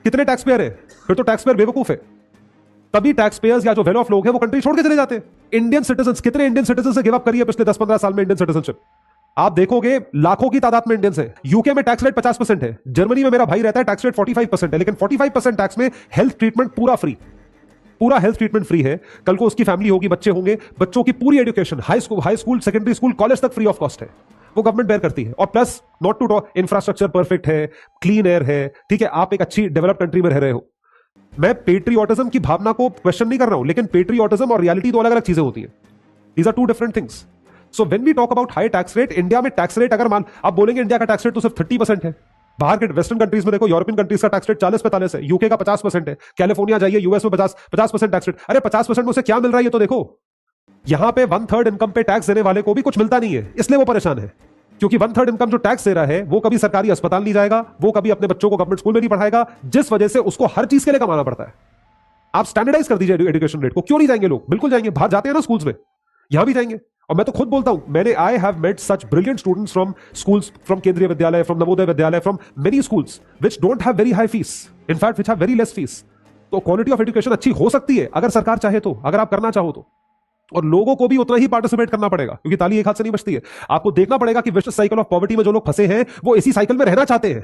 कितने tax payer है? फिर तो टैक्स पेयर बेवकूफ है। तभी टैक्स पेयर्स या जो वेल ऑफ लोग हैं वो कंट्री छोड़ के चले जाते हैं। इंडियन सिटीजन, कितने इंडियन सिटीजन से गिव अप करी है पिछले 10-15 साल में इंडियन सिटीजनशिप? आप देखोगे लाखों की तादाद में इंडियंस है। यूके में टैक्स रेट 50% है। जर्मनी में मेरा भाई रहता है, टैक्स रेट 45% है, लेकिन 45% टैक्स में हेल्थ ट्रीटमेंट पूरा फ्री, पूरा हेल्थ ट्रीटमेंट फ्री है। कल को उसकी फैमिली होगी, बच्चे होंगे, बच्चों की पूरी education high school, secondary school, college तक फ्री ऑफ कॉस्ट है, वो गवर्नमेंट बेयर करती है। और plus not to talk, infrastructure perfect है, क्लीन एयर है, ठीक है, आप एक अच्छी डेवलप कंट्री में रह रहे हो। मैं पेट्रियोटिज्म की भावना को क्वेश्चन नहीं कर रहा हूं, लेकिन पेट्रियोटिज्म और रियलिटी दो अलग अलग चीजें होती हैं। These are two different things. So when we talk about high tax rate, India में टैक्स रेट अगर मान आप बोलेंगे इंडिया का टैक्स रेट तो सिर्फ 30% है। बाहर के वेस्टर्न कंट्रीज में देखो, यूरोपियन कंट्रीज का टैक्स रेट 40-45 है, यूके का 50% है, कैलिफोर्निया जाइए यूएस में 50% टैक्स रेट। अरे 50% में उसे क्या मिल रहा है ये तो देखो। यहां पे 1/3 इनकम पे टैक्स देने वाले को भी कुछ मिलता नहीं है, इसलिए वो परेशान है। क्योंकि 1/3 इनकम जो टैक्स दे रहा है वो कभी सरकारी अस्पताल नहीं जाएगा, वो कभी अपने बच्चों को गवर्नमेंट स्कूल में नहीं पढ़ाएगा, जिस वजह से उसको हर चीज के लिए कमाना पड़ता है। आप स्टैंडर्डाइज कर दीजिए एजुकेशन रेट को। क्यों नहीं जाएंगे लोग? बिल्कुल जाएंगे। बाहर जाते हैं ना स्कूल्स में, यहां भी जाएंगे। और मैं तो खुद बोलता हूं, मैंने I have met such brilliant students from schools, from Kendriya Vidyalaya, from Navodaya Vidyalaya, from many schools which don't have very high fees, in fact which have very less fees. तो क्वालिटी ऑफ एजुकेशन अच्छी हो सकती है अगर सरकार चाहे तो, अगर आप करना चाहो तो। और लोगों को भी उतना ही पार्टिसिपेट करना पड़ेगा, क्योंकि ताली एक हाथ से नहीं बचती है। आपको देखना पड़ेगा कि विशिष्ट साइकिल ऑफ पॉवर्टी में जो लोग फंसे हैं वो इसी साइकिल में रहना चाहते हैं।